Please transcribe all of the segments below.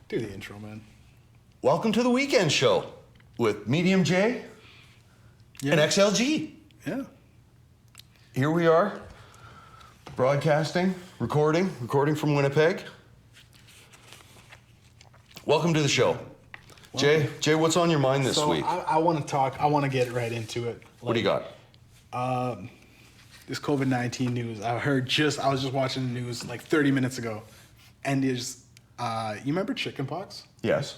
Do the intro, man. Welcome to the weekend show with Mediumjay and XLG. Yeah. Here we are, broadcasting, recording from Winnipeg. Welcome to the show. Jay, what's on your mind this week? I want to talk. I want to get right into it. What do you got? This COVID-19 news. I was just watching the news like 30 minutes ago, and there's, you remember chickenpox? Yes.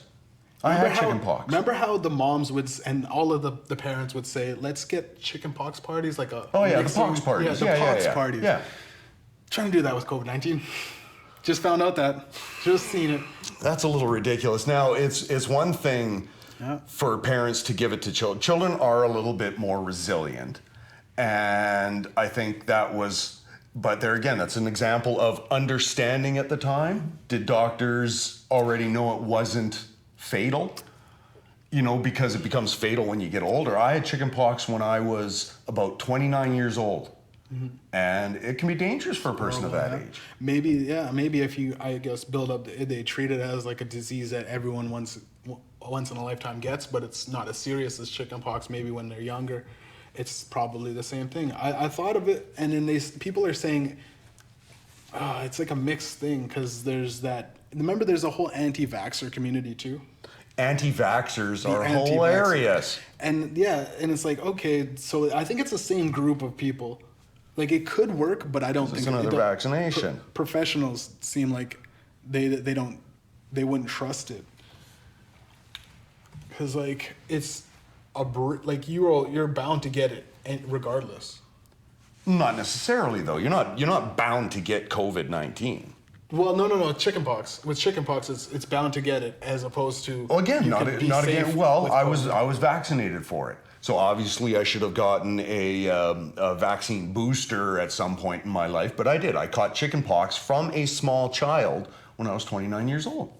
I had chickenpox. Remember how the moms would, and all of the parents would say, let's get chickenpox parties, like a... Oh yeah, the pox parties. Yeah, the pox parties. Yeah. Trying to do that with COVID-19. Just found out that. Just seen it. That's a little ridiculous. Now, it's one thing for parents to give it to children. Children are a little bit more resilient. And I think that was, but there again, that's an example of understanding at the time. Did doctors already know it wasn't fatal? You know, because it becomes fatal when you get older. I had chickenpox when I was about 29 years old. Mm-hmm. And it can be dangerous for a person of that age. Maybe if you, I guess, build up, they treat it as like a disease that everyone once in a lifetime gets, but it's not as serious as chickenpox. Maybe when they're younger, it's probably the same thing. I thought of it, and then people are saying, it's like a mixed thing, because there's that, remember there's a whole anti-vaxxer community too? Anti-vaxxers are hilarious. And yeah, and it's like, okay, so I think it's the same group of people. Like, it could work, but I don't think it's another vaccination. Professionals seem like they wouldn't trust it, because like it's like you're bound to get it, and regardless. Not necessarily though. You're not bound to get COVID-19. Well, no. Chickenpox. With chickenpox, it's bound to get it, as opposed to. Well, again, not again. Well, I was vaccinated for it. So obviously I should have gotten a vaccine booster at some point in my life, but I did. I caught chickenpox from a small child when I was 29 years old.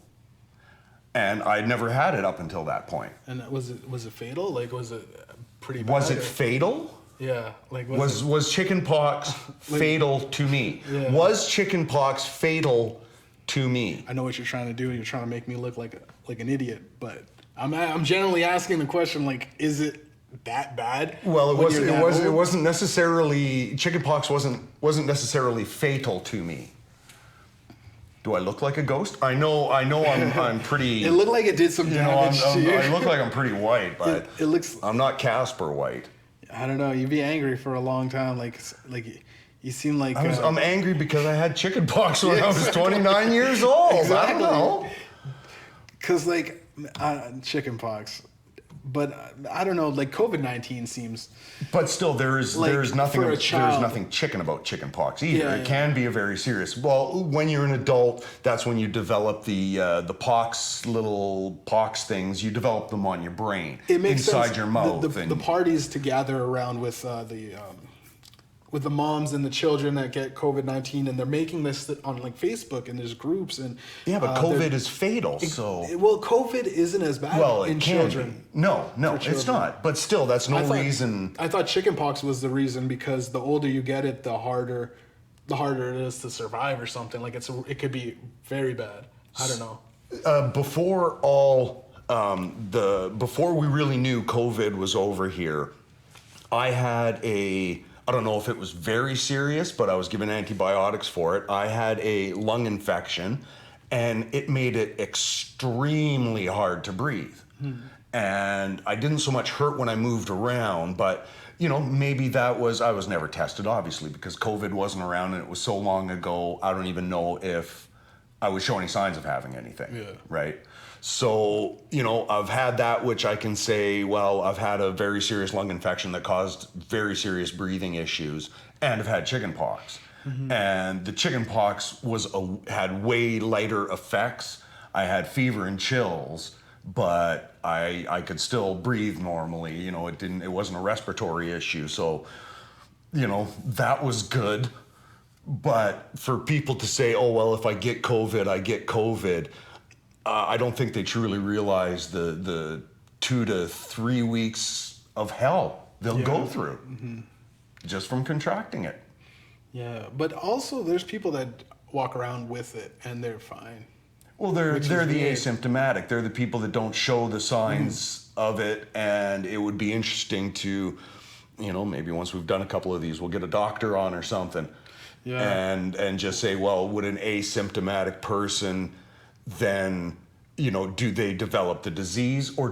And I'd never had it up until that point. And was it fatal? Like, was it pretty bad? Was it fatal? Yeah. Like, was chickenpox fatal to me? Yeah. Was chickenpox fatal to me? I know what you're trying to do. You're trying to make me look like an idiot, but I'm generally asking the question, like, is it that bad? Well, it wasn't necessarily, chickenpox wasn't necessarily fatal to me. Do I look like a ghost? I know I'm pretty. It looked like it did some damage to you. I look like I'm pretty white, but it looks. I'm not Casper white. I don't know. You'd be angry for a long time, like you seem like. I'm angry because I had chickenpox when I was 29 years old. Exactly. I don't know. Because chickenpox. But I don't know, like COVID-19 seems. But still, there's nothing chicken about chickenpox either. Yeah, it can be a very serious. Well, when you're an adult, that's when you develop the little pox things. You develop them on your brain, it makes inside sense. Your mouth. The parties to gather around with the moms and the children that get COVID-19, and they're making this on like Facebook, and there's groups, and yeah, but COVID is fatal. Well, COVID isn't as bad in children. No, it's not. But still, that's no reason. I thought chickenpox was the reason, because the older you get it, the harder it is to survive or something. Like it could be very bad. I don't know. Before we really knew COVID was over here, I had I don't know if it was very serious, but I was given antibiotics for it. I had a lung infection, and it made it extremely hard to breathe. And I didn't so much hurt when I moved around, but maybe I was never tested, obviously, because COVID wasn't around and it was so long ago. I don't even know if I would show any signs of having anything. Yeah. Right. So, I've had that, which I can say, well, I've had a very serious lung infection that caused very serious breathing issues, and I've had chickenpox. Mm-hmm. And the chickenpox had way lighter effects. I had fever and chills, but I could still breathe normally. It wasn't a respiratory issue. So, that was good. But for people to say, oh, well, if I get COVID, I get COVID. I don't think they truly realize the 2 to 3 weeks of hell they'll go through just from contracting it. Yeah, but also there's people that walk around with it and they're fine. Well, they're which is the weird. asymptomatic. They're the people that don't show the signs of it, and it would be interesting to, maybe once we've done a couple of these, we'll get a doctor on or something, Yeah. and just say, well, would an asymptomatic person then, do they develop the disease, or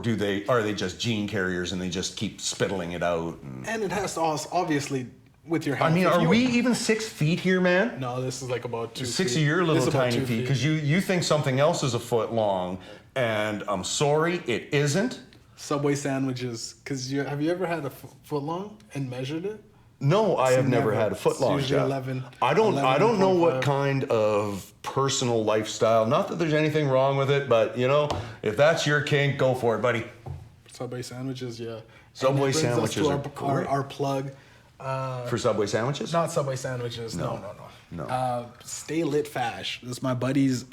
are they just gene carriers and they just keep spittling it out? And it has to also, obviously, with your health. I mean, if are you- we even 6 feet here, man? No, this is like about 2 6 feet. of your This little is about tiny 2 feet, because you think something else is a foot long, and I'm sorry, it isn't. Subway sandwiches, because have you ever had a foot long and measured it? No, I have never never. had a foot It's long. usually Jeff. 11, I don't know what 11.5. kind of personal lifestyle. Not that there's anything wrong with it, but if that's your kink, go for it, buddy. Subway sandwiches, yeah. Subway And that brings us sandwiches to are great. our plug. For Subway sandwiches? Not Subway sandwiches. No. Stay Lit Fash. This is my buddy's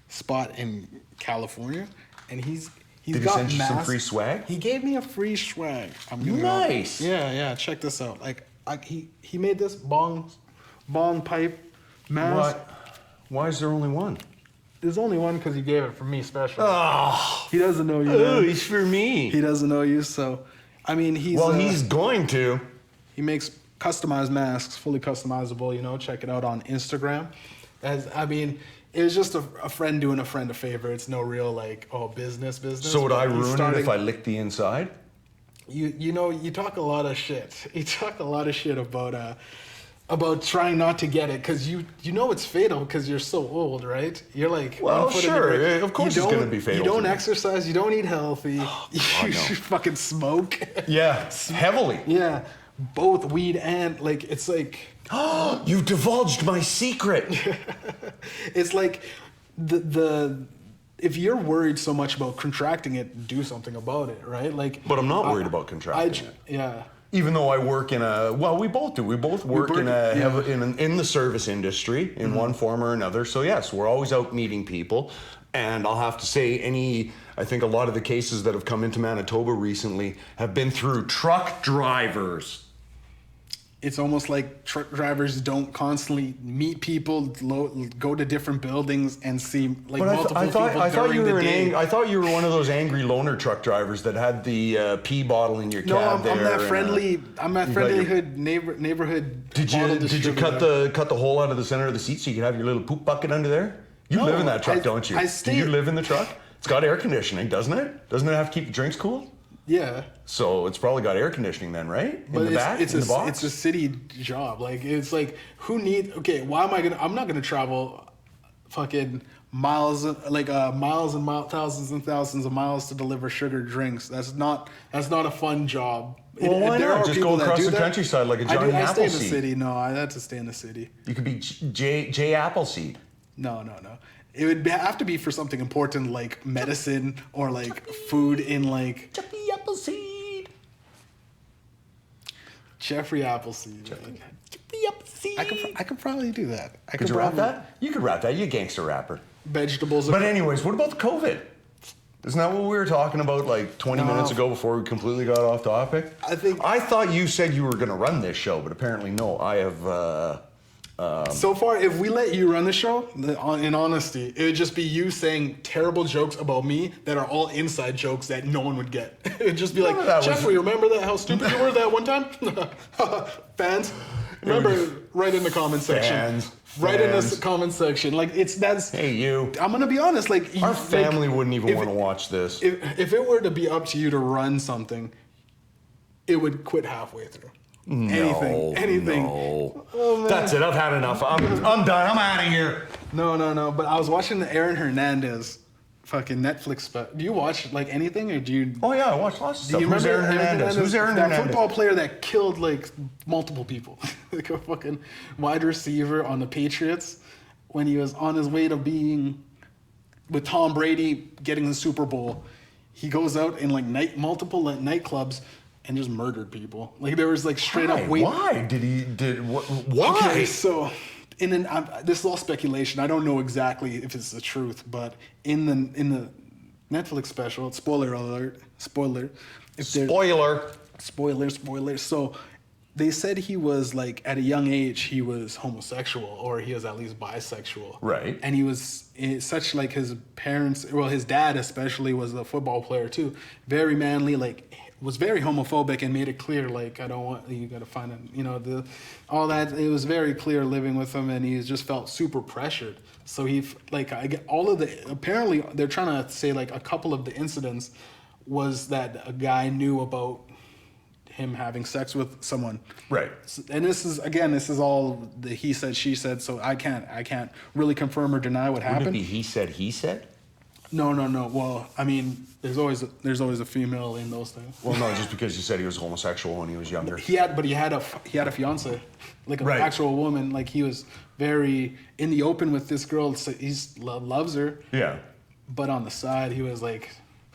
spot in California, and he's Did he got send you some masks. free swag? He gave me a free swag. I'm giving Nice. out. Yeah. Check this out. Like he made this bong pipe mask. Why is there only one? There's only one because he gave it for me special. Oh, He doesn't know you. Man. it's for me. He doesn't know you, so I mean He's going to. he makes customized masks, fully customizable. Check it out on Instagram. It was just a friend doing a friend a favor. It's no real business. So would but I he's ruin it starting- if I licked the inside? You talk a lot of shit. You talk a lot of shit about trying not to get it because you know it's fatal because you're so old, right? You're like, Well, one foot in the sure, grave. of course You it's gonna don't- be fatal You don't to me. exercise. You don't eat healthy. You God, no. fucking smoke. Yeah, heavily. Yeah, both weed and it's like You divulged my secret. it's like the if you're worried so much about contracting it, do something about it, right? But I'm not worried about contracting it. Yeah. Even though I work we both do. We both work in the service industry in one form or another. So yes, we're always out meeting people. And I'll have to say I think a lot of the cases that have come into Manitoba recently have been through truck drivers. It's almost like truck drivers don't constantly meet people, go to different buildings and see multiple I people thought you during were the day. I thought you were one of those angry loner truck drivers that had the pee bottle in your No, cab. I'm that and, friendly. I'm that you got your- friendlyhood neighborhood. Did bottle you distributor. cut the hole out of the center of the seat so you could have your little poop bucket under there? You No, live in that truck, don't you? Do you live in the truck? It's got air conditioning, doesn't it? Doesn't it have to keep the drinks cool? Yeah. So it's probably got air conditioning then, right? But In the back, it's in the box. it's a city job. Why am I gonna? I'm not gonna travel, fucking miles, miles and miles, thousands and thousands of miles to deliver sugar drinks. That's not a fun job. Well, why there not? are Just people go that across do the that. countryside like a I Johnny stay in the Appleseed. city. No, I had to stay in the city. You could be J Appleseed. No. It would have to be for something important like medicine or like food in like Jeffrey Appleseed. Jeffrey Appleseed. Jeffrey Appleseed. I could probably do that. Could you rap that? You could rap that. You're a gangster rapper. Vegetables. But anyways, what about the COVID? Isn't that what we were talking about 20 minutes ago before we completely got off topic? I thought you said you were going to run this show, but apparently no. I have. So far, if we let you run the show, in honesty, it would just be you saying terrible jokes about me that are all inside jokes that no one would get. It would just be like, Jeffrey, remember that? How stupid you were that one time? Fans, remember? Right in the comment section. Right in the comment section. Hey, you. I'm gonna be honest. Our family wouldn't even want to watch this. If it were to be up to you to run something, it would quit halfway through. Anything. No. Oh, man. That's it. I've had enough. I'm done. I'm out of here. No. But I was watching the Aaron Hernandez fucking Netflix special. Do you watch anything or do you? Oh yeah, I watched lots of stuff. Do you Who's remember Aaron Hernandez? Who's Aaron that Hernandez? football player that killed multiple people, like a fucking wide receiver on the Patriots when he was on his way to being with Tom Brady getting the Super Bowl. He goes out in multiple nightclubs and just murdered people. There was straight up wait. Why why? Okay, so this is all speculation. I don't know exactly if it's the truth, but in the Netflix special, spoiler alert, spoiler. Spoiler. So they said he was like at a young age he was homosexual, or he was at least bisexual. Right. And he was such like his parents, well, his dad especially was a football player too, very manly, like was very homophobic and made it clear like I don't want you got to find him, you know, the all that. It was very clear living with him, and he just felt super pressured. So he like I get all of the apparently they're trying to say like a couple of the incidents was that a guy knew about him having sex with someone. Right. And this is all the he said, she said, so I can't really confirm or deny what happened. Wouldn't it be he said? No. Well, I mean, there's always a female in those things. Well, no, just because you said he was homosexual when he was younger. He had a fiance, like an Right. actual woman. Like he was very in the open with this girl. So loves her. Yeah. But on the side, he was like,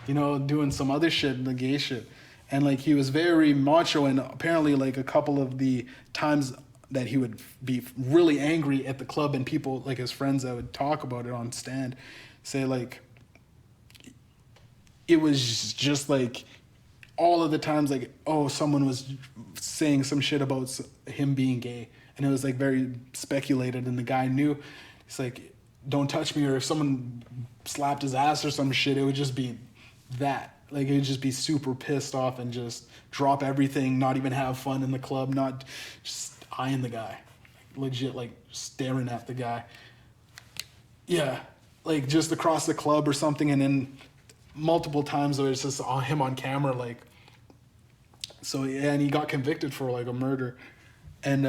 you know, doing some other shit, the gay shit. And like he was very macho, and apparently like a couple of the times that he would be really angry at the club, and people like his friends that would talk about it on stand say like it was just like all of the times like, oh, someone was saying some shit about him being gay, and it was like very speculated, and the guy knew. It's like, don't touch me, or if someone slapped his ass or some shit, it would just be that. Like, it would just be super pissed off and just drop everything, not even have fun in the club, not just eyeing the guy. Like, legit, like, staring at the guy. Yeah, like, just across the club or something, and then multiple times there was just him on camera, like... So, yeah, and he got convicted for, like, a murder. And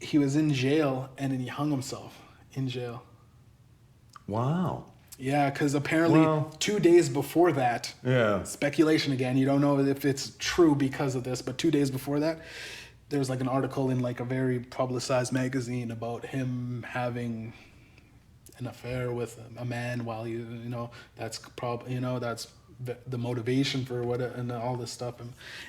he was in jail, and then he hung himself in jail. Wow. Yeah, because apparently 2 days before that, speculation again, you don't know if it's true because of this, but 2 days before that, there was like an article in like a very publicized magazine about him having an affair with a man while you know, that's probably, you know, that's the motivation for what, and all this stuff.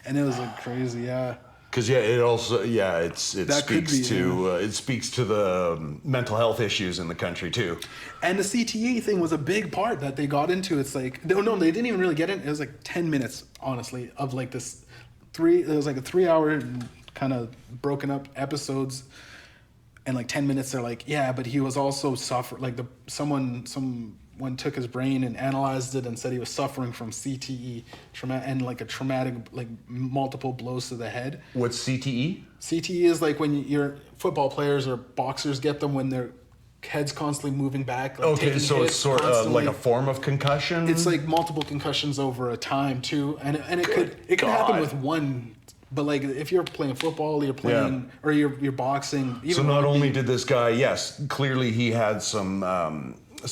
And it was like crazy, yeah. Because it also it speaks to the mental health issues in the country too. And the CTE thing was a big part that they got into. It's like they didn't even really get it. It was like 10 minutes, honestly, of like this it was like a 3-hour kind of broken up episodes, and like 10 minutes they're like, yeah, but he was also like someone took his brain and analyzed it and said he was suffering from CTE, and like a traumatic, like multiple blows to the head. What's CTE? CTE is like when your football players or boxers get them when their head's constantly moving back. Like okay, so it's sort of like a form of concussion? It's like multiple concussions over a time too, and it could happen with one. But like if you're playing football, you're playing or you're boxing. So not only did this guy, yes, clearly he had some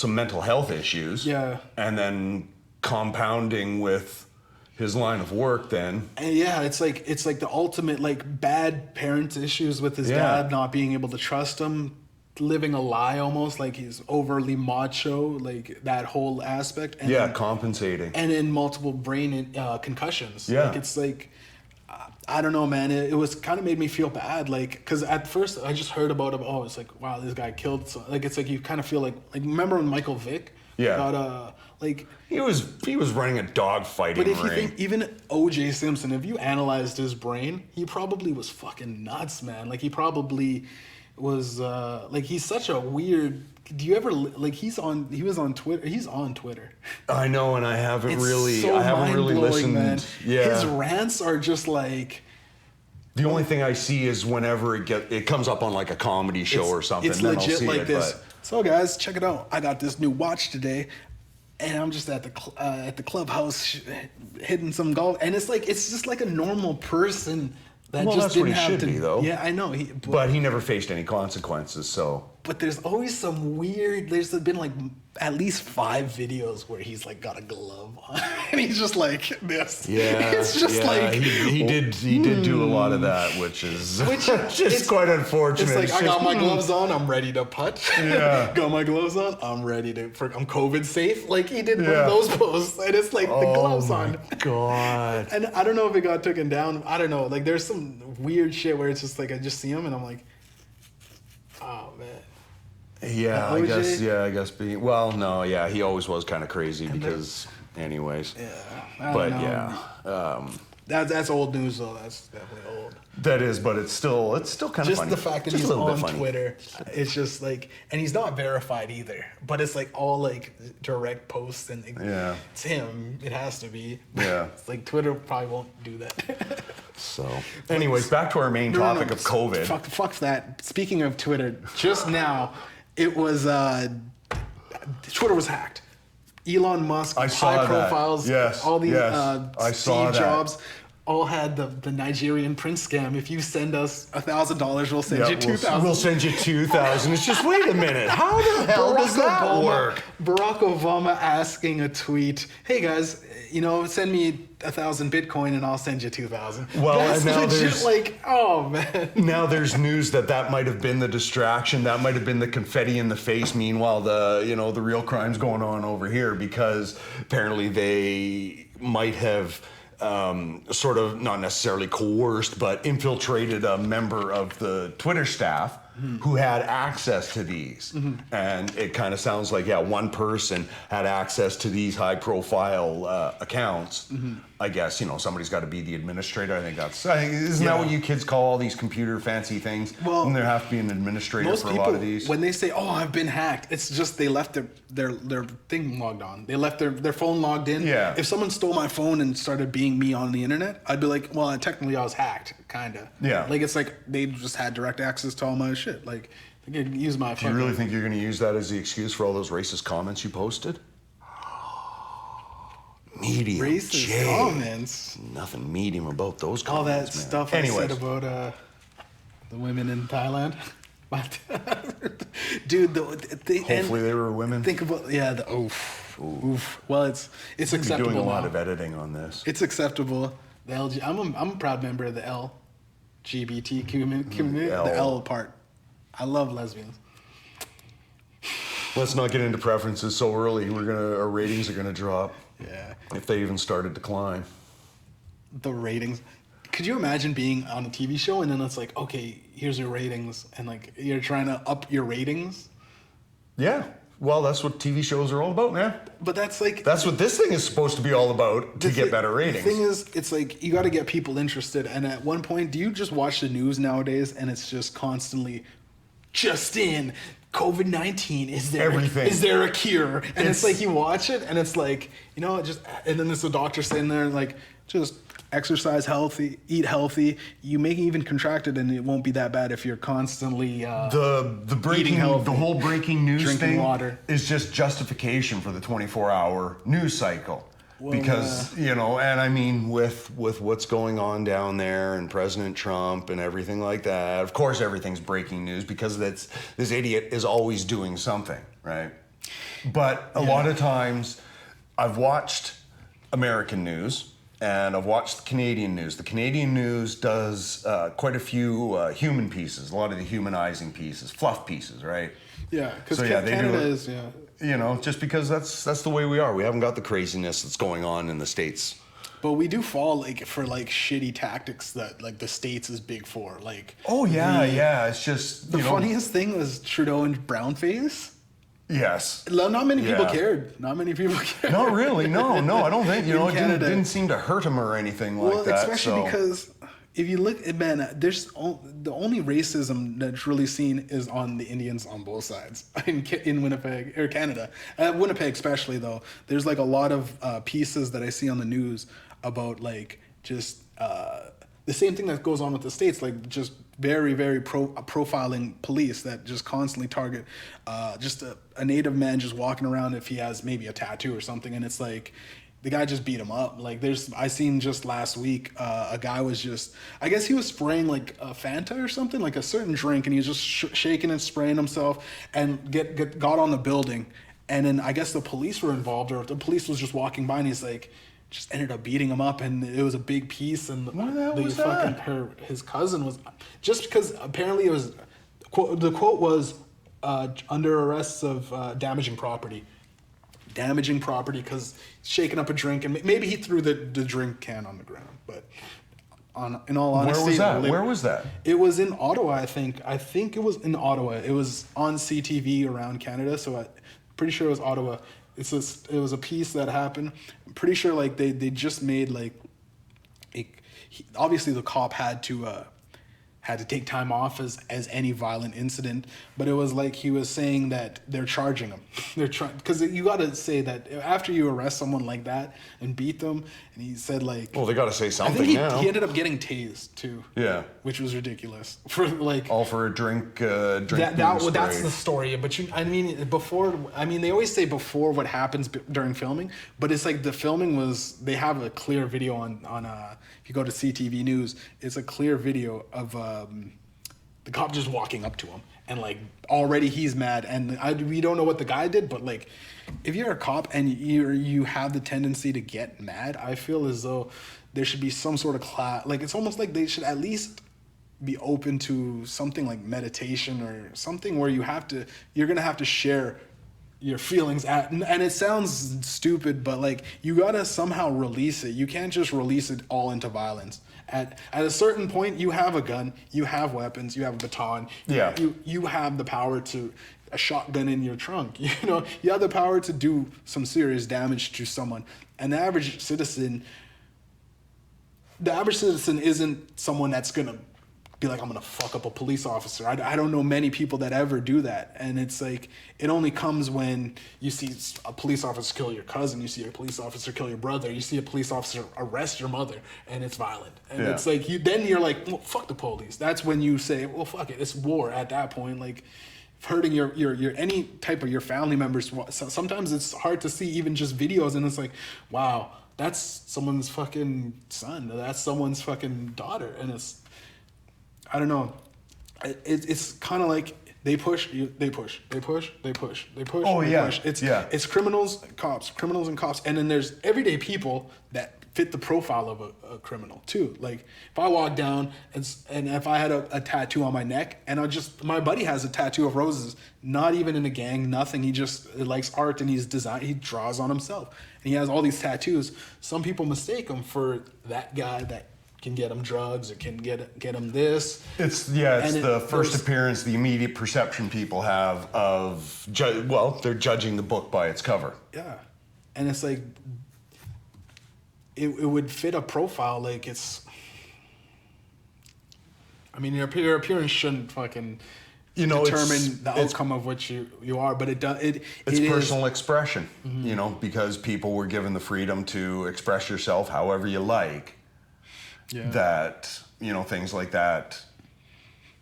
mental health issues. Yeah. And then compounding with his line of work then. And yeah, it's like the ultimate like bad parent issues with his dad not being able to trust him, living a lie almost, like he's overly macho, like that whole aspect. And then, compensating. And in multiple brain concussions. Yeah. Like it's like, I don't know, man. It was kind of made me feel bad, like, because at first I just heard about him. Oh, it's like, wow, this guy killed. So, like, it's like you kind of feel like remember when Michael Vick got like he was running a dog fighting ring. But if you think even O.J. Simpson, if you analyzed his brain, he probably was fucking nuts, man. Like he probably was like he's such a weird. Do you ever like he was on Twitter? He's on Twitter. I know, and I haven't really listened. Man. Yeah, his rants are just like. The only thing I see is whenever it comes up on like a comedy show or something. It's legit like this. So guys, check it out. I got this new watch today, and I'm just at the clubhouse hitting some golf, and it's just like a normal person that just that's didn't what he have should to be, though. Yeah, I know. But he never faced any consequences, so. But there's always some weird. There's been like at least 5 videos where he's like got a glove on, and he's just like this. Yeah, it's just like he did do a lot of that, which is just quite unfortunate. It's like I got my gloves on, I'm ready to putt. Yeah, got my gloves on, I'm ready to. I'm COVID safe. Like he did one of those posts, and it's like the gloves on. Oh my god! And I don't know if it got taken down. I don't know. Like there's some weird shit where it's just like I just see him and I'm like, oh man. Yeah, I guess being he always was kind of crazy because anyways. Yeah. But yeah. That's old news though. That's definitely old. That is, but it's still kind of Just funny. the fact that Just he's a little bit on funny. Twitter, it's just like, and he's not verified either. But it's like all like direct posts, and it's him. It has to be. Yeah. It's like Twitter probably won't do that. So, anyways, back to our main topic of COVID. Fuck that. Speaking of Twitter, just now, it was Twitter was hacked. Elon Musk, I saw high that. profiles, Yes, all these yes. I saw Steve that. Jobs, all had the Nigerian prince scam. If you send us $1,000, we'll send you 2,000. We'll send you 2,000. It's just, wait a minute. How the hell does that work? Barack Obama asking a tweet, "Hey guys, send me 1,000 Bitcoin and I'll send you 2,000." Well, that's and now legit. there's- Like, oh man. Now there's news that might have been the distraction. That might have been the confetti in the face. Meanwhile, the real crime's going on over here, because apparently they might have sort of, not necessarily coerced, but infiltrated a member of the Twitter staff who had access to these. And it kind of sounds like, one person had access to these high profile accounts. I guess, somebody's got to be the administrator. Isn't that what you kids call all these computer fancy things? Well, and there have to be an administrator Most for people, a lot of these. when they say, "Oh, I've been hacked," it's just they left their thing logged on. They left their phone logged in. Yeah. If someone stole my phone and started being me on the internet, I'd be like, "Well, technically, I was hacked, kinda." Yeah. Like it's like they just had direct access to all my shit. Like they could use my. Do you really think you're going to use that as the excuse for all those racist comments you posted? Medium racist Jay. comments? Nothing medium about those All comments, that man. stuff I Anyways. said about the women in Thailand. But dude, Hopefully they were women. Think about the oof. Well, it's You're acceptable doing a lot now. of editing on this. It's acceptable. The LG. I'm a proud member of the LGBT community. L. The L part. I love lesbians. Let's not get into preferences so early. Our ratings are gonna drop. Yeah. If they even started to climb. The ratings. Could you imagine being on a TV show and then it's like, okay, here's your ratings, and like you're trying to up your ratings? Yeah. Well, that's what TV shows are all about, man. But that's like That's what this thing is supposed to be all about, to get better ratings. The thing is, it's like you got to get people interested. And at one point, do you just watch the news nowadays and it's just constantly, just in COVID-19, is there Everything. Is there a cure? And it's like you watch it and it's like, just, and then there's a doctor sitting there like, just exercise healthy, eat healthy. You may even contract it and it won't be that bad if you're constantly the breaking, healthy, the whole breaking news drinking thing water. is just justification for the 24-hour news cycle. Because, and I mean, with what's going on down there and President Trump and everything like that, of course everything's breaking news because this idiot is always doing something, right? But a lot of times I've watched American news and I've watched the Canadian news. The Canadian news does quite a few human pieces, a lot of the humanizing pieces, fluff pieces, right? Yeah, because they Canada do it. is, Just because that's the way we are. We haven't got the craziness that's going on in the States. But we do fall for shitty tactics that like the States is big for. Like It's just the funniest thing was Trudeau and brownface. Yes. Not many people Yeah. cared. Not many people cared. Not really. No, I don't think. In It Canada. didn't seem to hurt him or anything like that. Especially so. because if you look at there's the only racism that's really seen is on the Indians on both sides in Winnipeg or Canada. Winnipeg especially though. There's like a lot of pieces that I see on the news about like just the same thing that goes on with the States, like just very, very profiling police that just constantly target just a native man just walking around if he has maybe a tattoo or something, and it's like the guy just beat him up. Like I seen just last week a guy was just, I guess he was spraying like a Fanta or something, like a certain drink, and he was just shaking and spraying himself and got on the building, and then I guess the police were involved, or the police was just walking by, and he's like just ended up beating him up, and it was a big piece. And his cousin was, just because apparently it was the quote was under arrests of damaging property because shaking up a drink, and maybe he threw the drink can on the ground. But in all honesty, Where was that? It was in Ottawa, I think. I think it was in Ottawa. It was on CTV around Canada, so I'm pretty sure it was Ottawa. It was a piece that happened. I'm pretty sure like they just made like obviously the cop had to take time off as any violent incident, but it was like he was saying that they're charging him. They're trying, because you got to say that after you arrest someone like that and beat them, and he said like, Well, they got to say I something think now. he ended up getting tased too. Yeah. Which was ridiculous for like. All for a drink. Well, that's the story. But they always say before what happens during filming, but it's like the filming was, they have a clear video on if you go to CTV News, it's a clear video of the cop just walking up to him, and like already he's mad, and we don't know what the guy did, but like if you're a cop and you have the tendency to get mad, I feel as though there should be some sort of class. Like it's almost like they should at least be open to something like meditation or something where you're gonna have to share your feelings and it sounds stupid, but like you gotta somehow release it. You can't just release it all into violence. At a certain point, you have a gun, you have weapons, you have a baton. Yeah. You have the power to a shotgun in your trunk. You know, you have the power to do some serious damage to someone. And the average citizen isn't someone that's gonna be like, I'm gonna fuck up a police officer. I don't know many people that ever do that. And it's like, it only comes when you see a police officer kill your cousin, you see a police officer kill your brother, you see a police officer arrest your mother, and it's violent. And it's like, then you're like, well, fuck the police. That's when you say, well, fuck it, it's war at that point. Like, hurting your any type of your family members. Sometimes it's hard to see even just videos, and it's like, wow, that's someone's fucking son, that's someone's fucking daughter. And it's, I don't know. It's kind of like they push. Oh yeah. Push. It's criminals and cops, and then there's everyday people that fit the profile of a criminal too. Like if I walk down and if I had a tattoo on my neck, and my buddy has a tattoo of roses, not even in a gang, nothing. He just likes art, and he draws on himself, and he has all these tattoos. Some people mistake him for that guy that can get them drugs or can get them this. It's the first appearance, the immediate perception people have of, they're judging the book by its cover. Yeah. And it's like, it would fit a profile. Like it's, I mean, your appearance shouldn't fucking determine the outcome of what you are, but it's personal expression, because people were given the freedom to express yourself however you like. Yeah. That, things like that,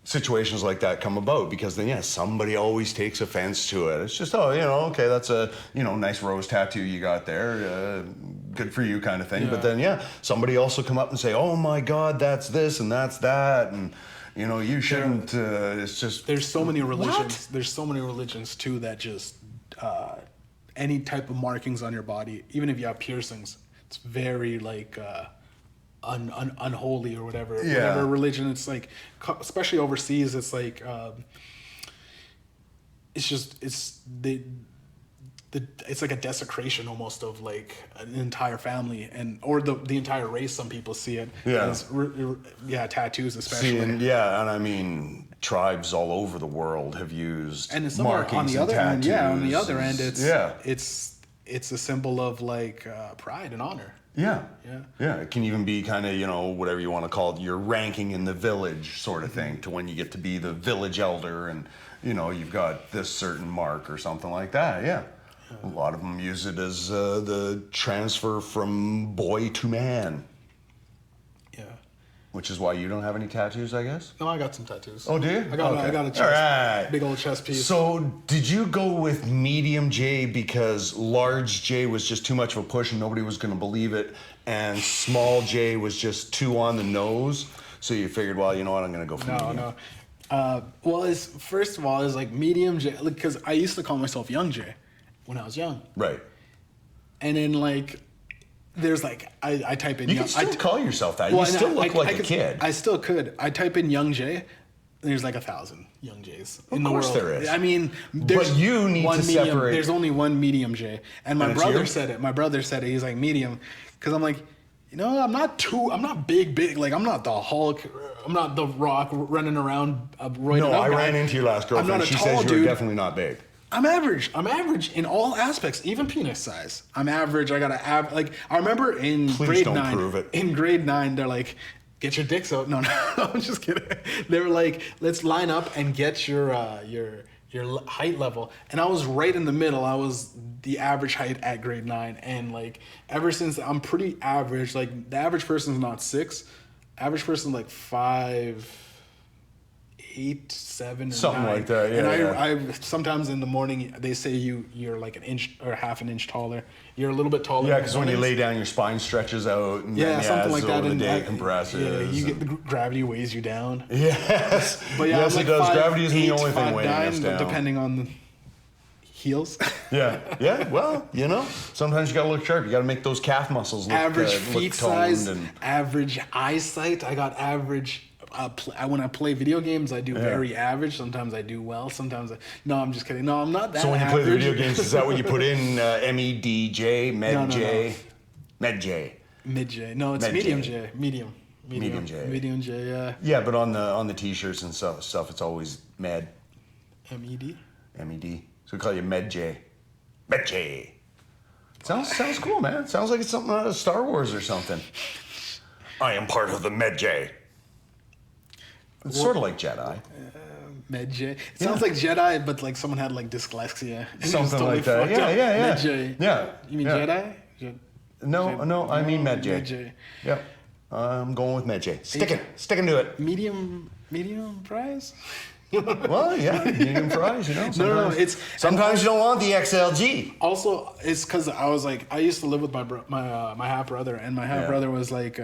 situations like that come about, because then, somebody always takes offense to it. It's just, okay, that's a, nice rose tattoo you got there, good for you kind of thing. Yeah. But then, somebody also come up and say, oh my God, that's this and that's that, and, you shouldn't, it's just... There's so many religions. What? There's so many religions, too, that just, any type of markings on your body, even if you have piercings, it's very, like... unholy or whatever. Whatever religion, it's like, especially overseas, it's like it's like a desecration almost of like an entire family or the entire race. Some people see it as tattoos especially. And I mean tribes all over the world have used markings on the other and tattoos. On the other end, it's a symbol of like pride and honor. Yeah. It can even be kind of, whatever you want to call it, your ranking in the village sort of thing, to when you get to be the village elder and, you've got this certain mark or something like that. Yeah. A lot of them use it as the transfer from boy to man. Yeah. Which is why you don't have any tattoos, I guess? No, I got some tattoos. Oh, do you? I got a chest, right. Big old chest piece. So, did you go with Mediumjay because large J was just too much of a push and nobody was going to believe it, and small J was just too on the nose? So you figured, well, you know what, I'm going to go for medium. No. First of all, it's like Mediumjay, because I used to call myself Young J when I was young. Right. And then like... There's like, I type in... You can still call yourself that. You still look like a kid. I still could. I type in Young Jay, and there's like 1,000 Young Jays in the world. Of course there is. I mean, there's but you need to separate. There's only one Mediumjay. And my brother said it. My brother said it. He's like, medium. Because I'm like, I'm not big. Like, I'm not the Hulk. I'm not the Rock running around. No, I ran into your last girlfriend. She says you're definitely not big. I'm average. I'm average in all aspects, even penis size. I'm average. I got to like. I remember in Please grade don't 9. prove it. In grade 9, they're like, "Get your dicks out." No, I'm just kidding. They were like, "Let's line up and get your height level." And I was right in the middle. I was the average height at grade 9, and like ever since I'm pretty average. Like the average person's not 6. Average person's like 5. 8, 7, or Something 9. like that, yeah. And I sometimes in the morning they say you're like an inch or half an inch taller. You're a little bit taller. Yeah, because when you lay down, your spine stretches out. And yeah, something like that. Over the And day compresses. Yeah, you get the gravity weighs you down. Yes, But yeah, yes, I'm like it does. 5'8", Gravity isn't the only thing weighing 5'9", us but down. depending on the heels. Yeah. Well, sometimes you gotta look sharp. You gotta make those calf muscles look Average look feet toned size, and average eyesight. I got average. When I play video games, I do very average. Sometimes I do well. No, I'm just kidding. No, I'm not that. So when you average. play the video games, is that what you put in? MEDJ, Medjay, Medjay. Mid-J. No, it's Med-J. medium J. Medium. Mediumjay. Medium J. Yeah. Yeah, but on the t-shirts and stuff, it's always Med, MED. MED. So we call you Medjay. Medjay. Sounds cool, man. Sounds like it's something out of Star Wars or something. I am part of the Medjay. It's sort of like Jedi. Med-J. It sounds like Jedi, but like someone had like dyslexia. And it was Something totally like that. fucked up. Yeah. Med-J. Yeah. You mean yeah. Jedi? No, I mean Medjay. Med-J. Yep. I'm going with Medjay. Sticking to it. Medium fries? Well, yeah, medium fries, No, it's sometimes you don't want the XLG. also it's because I was like I used to live with my half brother, and my half brother was like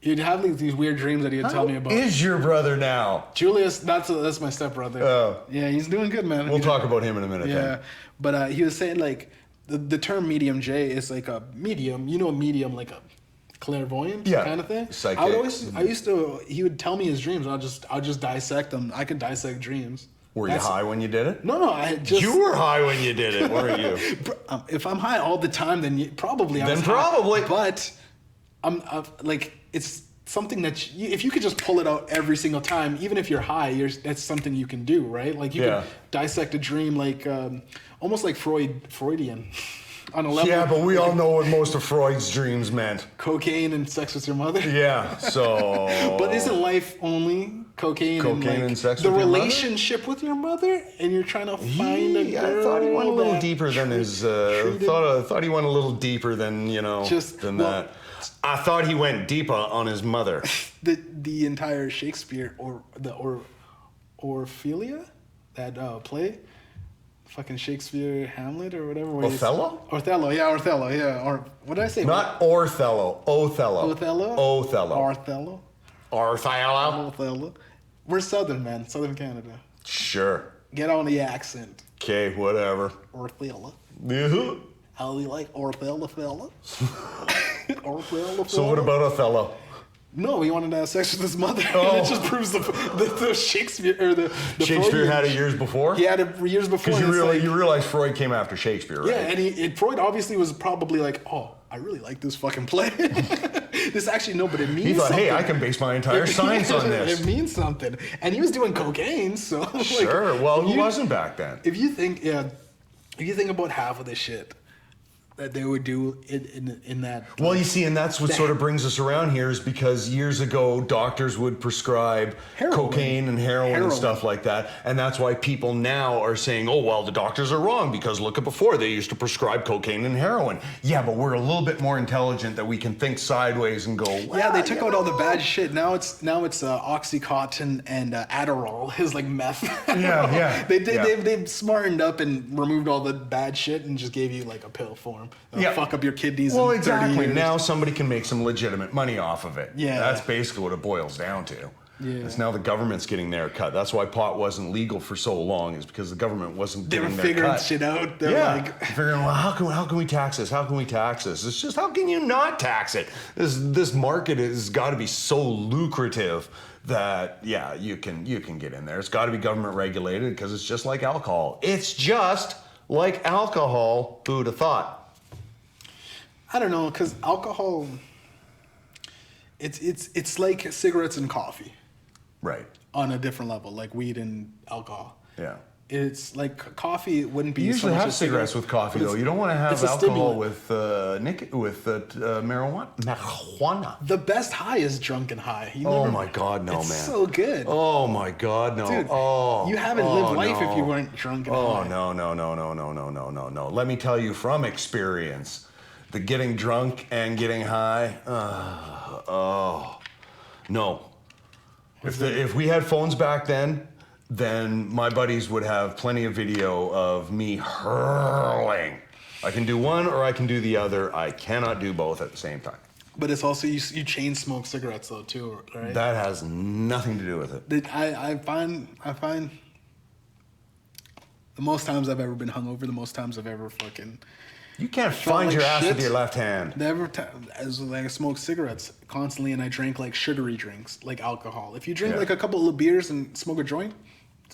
he'd have these weird dreams that he'd tell me about. Is your brother now? Julius, that's my stepbrother. Oh. Yeah, he's doing good, man. We'll talk about him in a minute. Yeah, Then. but he was saying like the term medium J is like a medium. A medium like a clairvoyant kind of thing. Psychic. He would tell me his dreams. I'll just dissect them. I could dissect dreams. Were you high when you did it? No, I just. You were high when you did it, weren't you? If I'm high all the time, then probably I was probably. high. But I'm like it's something that if you could just pull it out every single time, even if you're high, that's something you can do, right? Like you can dissect a dream, like almost like Freudian. On a level. Yeah, but we all know what most of Freud's dreams meant. Cocaine and sex with your mother. Yeah, so. But isn't life only cocaine and sex the with your relationship with your mother, and you're trying to find a girl? I thought he went a little deeper than his. Thought he went a little deeper than that. I thought he went deeper on his mother. The entire Shakespeare or Ophelia, that play. Fucking Shakespeare, Hamlet, or whatever. Othello? Othello, yeah. Or what did I say? Not Othello. We're Southern, man. Southern Canada. Sure. Get on the accent. Okay, whatever. Othello. Yeah. How do you like Othello, fella? Othello. So what about Othello? No, he wanted to have sex with his mother. Oh. And it just proves the Shakespeare or the Shakespeare Freudian. had it years before. He had it years before. Because you realize Freud came after Shakespeare, right? Yeah, and Freud obviously was probably like, oh, I really like this fucking play. This actually but it means. He thought, something. hey, I can base my entire science on this. It means something, and he was doing cocaine, so. Sure. Well, who wasn't back then? If you think about half of the shit that they would do in that. Well, you see, and that's what sort of brings us around here is because years ago, doctors would prescribe cocaine and heroin and stuff like that. And that's why people now are saying, oh, well, the doctors are wrong because look at before, they used to prescribe cocaine and heroin. Yeah, but we're a little bit more intelligent that we can think sideways and go, well, yeah, they took out all the bad shit. Now it's Oxycontin and Adderall is like meth. Yeah. They've smartened up and removed all the bad shit and just gave you like a pill form. Fuck up your kidneys. Well, in 30 years. Now somebody can make some legitimate money off of it. Yeah. That's basically what it boils down to. Yeah. It's now the government's getting their cut. That's why pot wasn't legal for so long, is because the government wasn't getting their cut. They were figuring shit out. They're figuring, well, how can we tax this? How can we tax this? It's just, how can you not tax it? This market has got to be so lucrative that, you can get in there. It's got to be government regulated because it's just like alcohol. It's just like alcohol. Who'd have thought? I don't know, because alcohol, it's like cigarettes and coffee. Right. On a different level, like weed and alcohol. Yeah. It's like coffee wouldn't be. You usually so much have a cigarette, cigarettes with coffee, but though. You don't want to have it's a alcohol stimulant. with marijuana. The best high is drunken high. Oh my God, no, it's man. so good. Oh my God, no. Dude, oh, you haven't lived life if you weren't drunk and Oh high. no. Let me tell you from experience, the getting drunk and getting high. No. If we had phones back then my buddies would have plenty of video of me hurling. I can do one or I can do the other. I cannot do both at the same time. But it's also you chain smoke cigarettes though too, right? That has nothing to do with it. I find the most times I've ever been hungover, the most times I've ever fucking You can't felt find like your ass shit. with your left hand. the ever time as like I smoked cigarettes constantly and I drank like sugary drinks like alcohol. If you drink Yeah. like a couple of beers and smoke a joint,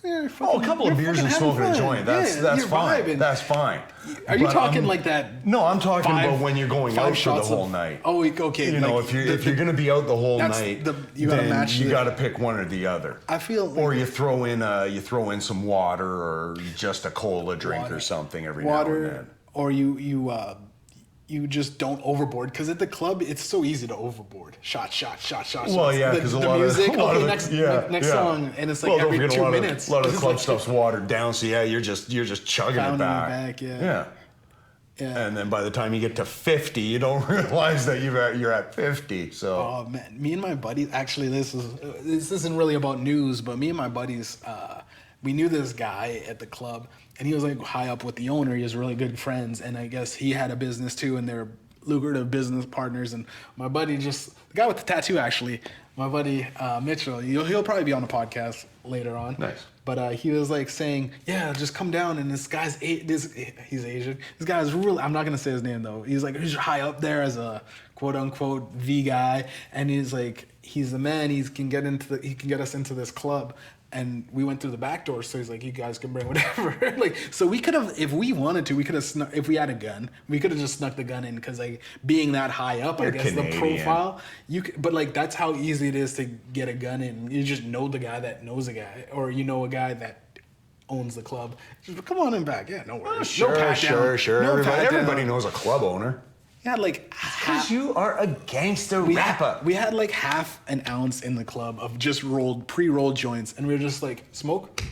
yeah, Oh, a couple of beers and smoking a joint. That's you're fine. vibing. That's fine. Are you But talking like that? No, I'm talking five- about when you're going five out for the shots whole of- night. Oh, okay. You know, like if you're gonna be out the whole that's night, you gotta then match you the- gotta pick one or the other. I feel Or like you throw in some water or just a cola drink Water. or something every now and then. water, or you just don't overboard because at the club it's so easy to overboard. Shot. Well, yeah, because the a lot music. of Okay, the, next yeah. song, and it's like Well, don't every forget 2 a lot minutes. Of, a lot of the It's club like- stuff's watered down, so yeah, you're just chugging it Pounding back. it back, yeah. Yeah. And then by the time you get to 50, you don't realize that you're at 50. So Oh man, me and my buddies. Actually, this isn't really about news, but me and my buddies, we knew this guy at the club, and he was like high up with the owner. He was really good friends, and I guess he had a business too, and they're lucrative business partners. And my buddy, the guy with the tattoo, actually, my buddy Mitchell, he'll probably be on the podcast later on. Nice. But he was like saying, yeah, just come down. And this guy's he's Asian. This guy's really, I'm not gonna say his name though. He's like he's high up there as a quote unquote V guy, and he's like he's the man. He can get us into this club. And we went through the back door, so he's like, "You guys can bring whatever." Like, so we could have, if we wanted to, we could have snuck. If we had a gun, we could have just snuck the gun in because, like, being that high up, You're I guess Canadian. the profile. But like, that's how easy it is to get a gun in. You just know the guy that knows a guy, or you know a guy that owns the club. Just come on in back. Yeah, no worries. sure. No pat down. No pat Everybody down. knows a club owner. Yeah, like Because you are a gangster we rapper. we had like half an ounce in the club of just pre-rolled joints, and we were just like smoke,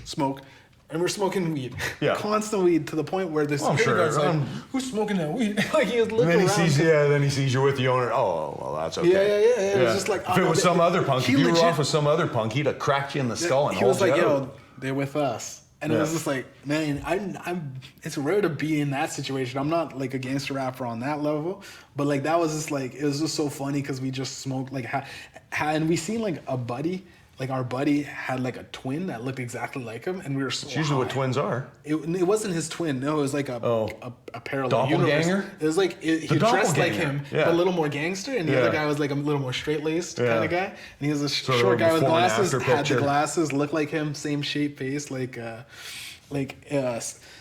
and we're smoking weed, Yeah. constant weed to the point where this I'm security sure, guard's like, who's smoking that weed? Like he was And looking then he around. sees, then he sees you with the owner. Oh, well, that's okay. Yeah. It was just like, if oh, it no, was some other punk, he if you were legit- off with some other punk, he'd have cracked you in the skull and he was hauled like, you yo, out. they're with us. And it Yeah. was just like, man, I'm. It's rare to be in that situation. I'm not like a gangster rapper on that level, but like that was just like it was just so funny because we just smoked like, and we seen like a buddy, like our buddy had like a twin that looked exactly like him, and we were so It's usually what high. twins are. It wasn't his twin. No, it was like a parallel Doppelganger? universe. It was like he dressed like him, Yeah. but a little more gangster, and the Yeah. other guy was like a little more straight laced Yeah. kind of guy. And he was a Sort of short a guy with before and glasses. after Had the picture. glasses, looked like him, same shape, face.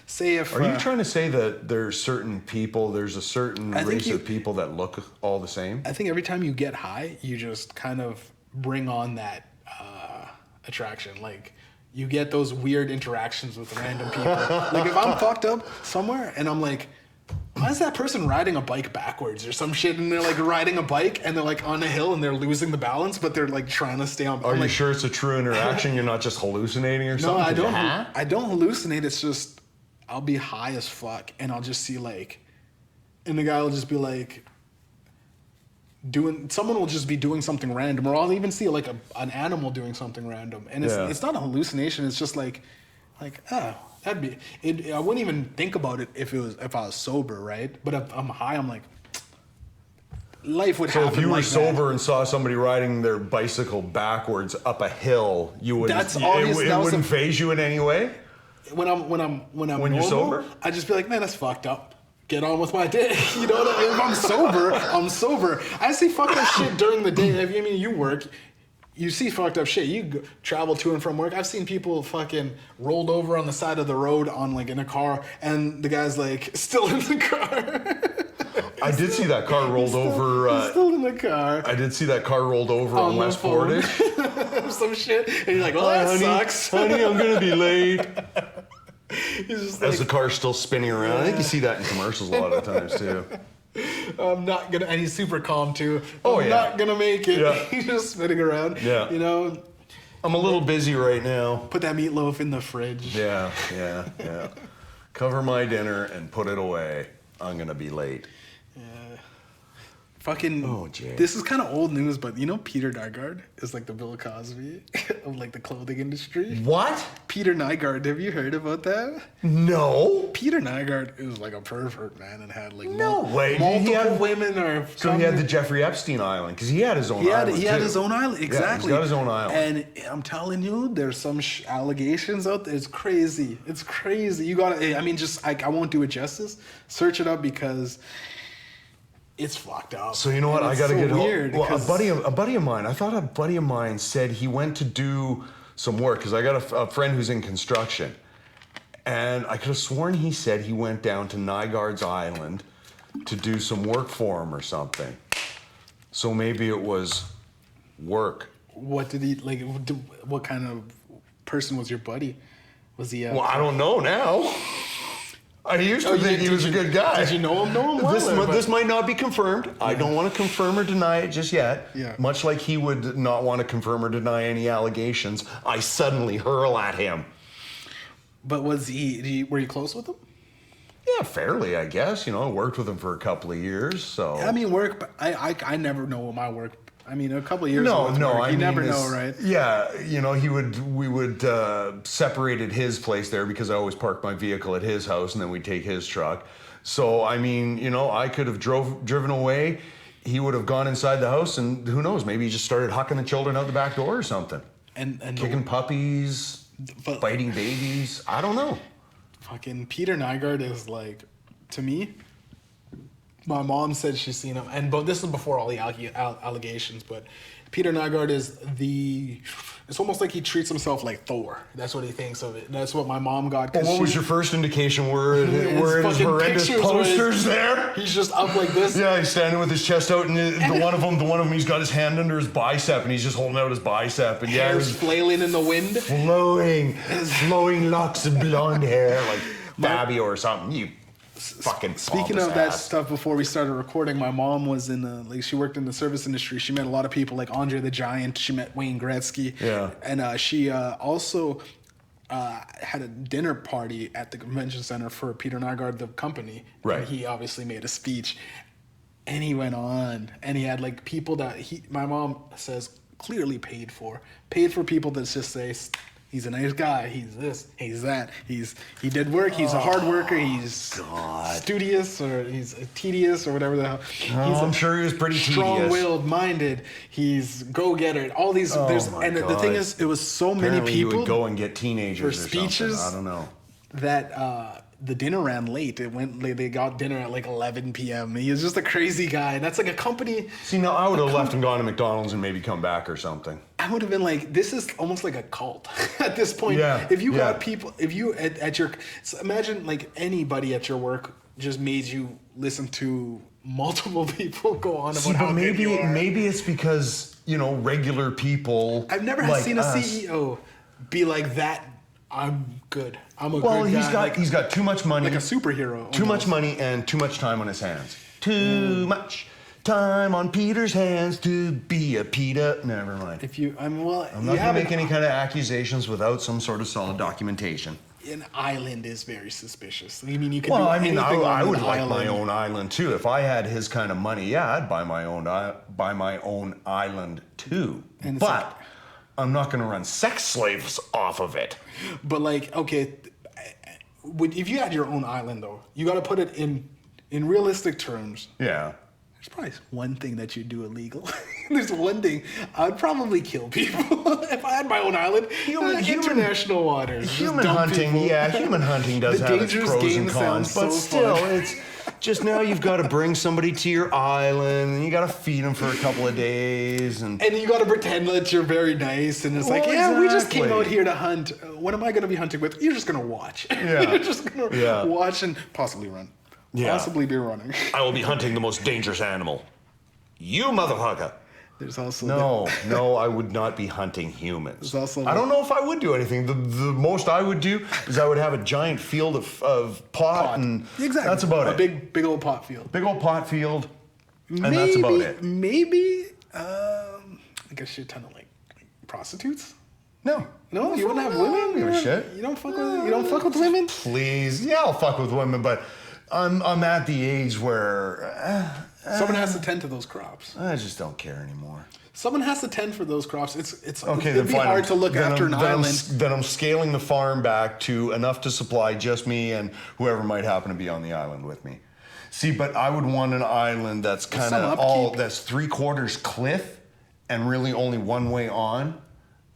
Say if Are you trying to say that there's a certain I think race you- of people that look all the same? I think every time you get high, you just kind of bring on that attraction. Like you get those weird interactions with random people. Like if I'm fucked up somewhere and I'm like, why is that person riding a bike backwards or some shit? And they're like riding a bike and they're like on a hill and they're losing the balance, but they're like trying to stay on. Are I'm you like, sure it's a true interaction? You're not just hallucinating or no, something? I don't. Huh? I don't hallucinate. It's just I'll be high as fuck and I'll just see like, and the guy will just be like, someone will just be doing something random, or I'll even see like an animal doing something random, and it's not a hallucination. It's just like that'd be it. I wouldn't even think about it if I was sober, right? But if I'm high, I'm like, life would So happen. if you were like sober and saw somebody riding their bicycle backwards up a hill, you wouldn't. That's obvious. It That was wouldn't a- phase you in any way. that. When you're you're sober? I just be like, man, that's fucked up. Get on with my day. You know what I mean? If I'm sober, I'm sober. I see fucked up shit during the day. I mean, you work, you see fucked up shit. You travel to and from work. I've seen people fucking rolled over on the side of the road on like in a car, and the guy's like still in the car. I did see that car rolled over. He's still in the car. I did see that car rolled over on the West phone. Portage. Some shit. And you're like, well, that sucks. honey, I'm gonna be late. He's just As the like, car's still spinning around. I think you see that in commercials a lot of times too. I'm not gonna, and he's super calm too. Oh, I'm yeah. not gonna make it. Yeah. He's just spinning around. Yeah. You know, I'm a little busy right now. put that meatloaf in the fridge. Yeah. Cover my dinner and put it away. I'm gonna be late. Fucking. Oh, Jay. This is kind of old news, but you know, Peter Nygaard is like the Bill Cosby of like the clothing industry. What? Peter Nygaard, have you heard about that? No. Peter Nygaard is like a pervert, man, and had like No way. multiple women or So he had the Jeffrey Epstein island because he had his own island. He had too. his own island, exactly. Yeah, he's got his own island. And I'm telling you, there's some allegations out there. It's crazy. It's crazy. You gotta. I mean, just I won't do it justice. Search it up because it's fucked up. So you know what? And I it's gotta so get weird. home. Well, a 'cause- buddy of mine. I thought a buddy of mine said he went to do some work because I got a friend who's in construction, and I could have sworn he said he went down to Nygaard's Island to do some work for him or something. So maybe it was work. What did he like? What kind of person was your buddy? Was he? Well, I don't know now. I used to think he was a good guy. Did you know him? Well, This might not be confirmed. I don't want to confirm or deny it just yet. Yeah. Much like he would not want to confirm or deny any allegations I suddenly hurl at him. But was he? Were you close with him? Yeah, fairly, I guess. You know, I worked with him for a couple of years, so. I mean, work. But I never know what my work. I mean, a couple of years. No, with no, work, I you mean, never know, right? Yeah, you know, we would separated his place there because I always parked my vehicle at his house and then we'd take his truck. So, I mean, you know, I could have driven away. He would have gone inside the house and who knows, maybe he just started hucking the children out the back door or something. And Kicking puppies, but- biting babies. I don't know. Fucking Peter Nygaard is like, to me, my mom said she's seen him, but this is before all the allegations, but Peter Nygaard is it's almost like he treats himself like Thor. That's what he thinks of it. That's what my mom got. Well, what was your first indication? Were it his horrendous pictures posters there? He's just up like this. Yeah, he's standing with his chest out, and the one of them, he's got his hand under his bicep, and he's just holding out his bicep, and yeah, Hair's flailing in the wind. flowing locks of blonde hair, like Fabio or something. You fucking Speaking of that stuff, before we started recording, my mom was she worked in the service industry. She met a lot of people like Andre the Giant. She met Wayne Gretzky. Yeah. And she also had a dinner party at the convention center for Peter Nygaard, the company. Right. And he obviously made a speech. And he went on. And he had like people that my mom says clearly paid for people that just say, he's a nice guy. He's this. He's that. He did work. He's a hard worker. He's studious or he's tedious or whatever the hell. I'm sure he was pretty tedious. Strong-willed, minded. He's go-getter. All these. The thing is, it was so Apparently many people. He would go and get teenagers for or speeches. something. I don't know. That the dinner ran late. They got dinner at like 11 p.m. He was just a crazy guy. That's like a company. See, no, I would have left and gone to McDonald's and maybe come back or something. I would have been like, this is almost like a cult at this point. Yeah, if you yeah. got people, if you at your, so imagine like anybody at your work just made you listen to multiple people go on about how good you are. Maybe it's because, you know, regular people. I've never like seen a us. CEO be like that. I'm good. I'm a Well, good guy. he's got too much money. like a superhero. Too much almost. money and too much time on his hands. Too much time on Peter's hands to be a Peter. Never mind. I'm not going to make any kind of accusations without some sort of solid documentation. An island is very suspicious. I mean, you can. Well, do I mean, anything I on would an like island. my own island too. If I had his kind of money, yeah, I'd buy my own island too. And it's But like- I'm not going to run sex slaves off of it. But like, okay, if you had your own island though, you got to put it in realistic terms. Yeah. There's probably one thing that you do illegal. There's one thing. I'd probably kill people if I had my own island. International waters. just Human dump hunting, people. yeah, human hunting does The have its dangerous pros game and cons, sounds but so still, fun. it's just now you've got to bring somebody to your island, and you got to feed them for a couple of days, and And you got to pretend that you're very nice, and it's like, Well, yeah, we just came exactly. out here to hunt. What am I going to be hunting with? You're just going to watch. Yeah. You're just going to Yeah. watch and possibly run. Yeah. Possibly be running. I will be hunting the most dangerous animal. You motherfucker. There's also No, I would not be hunting humans. There's also I don't know if I would do anything. The most I would do is I would have a giant field of pot. And exactly. That's about it. it. Big old pot field. Big old pot field, and that's about it. Maybe like a shit ton of like prostitutes. No, you wouldn't have women. I don't give a shit. You don't fuck with women. Please, yeah, I'll fuck with women, but I'm at the age where someone has to tend to those crops. I just don't care anymore. Someone has to tend for those crops. It's okay. It'd be hard to look after an island. Then I'm scaling the farm back to enough to supply just me and whoever might happen to be on the island with me. See, but I would want an island that's kind of that's 3/4 cliff and really only one way on,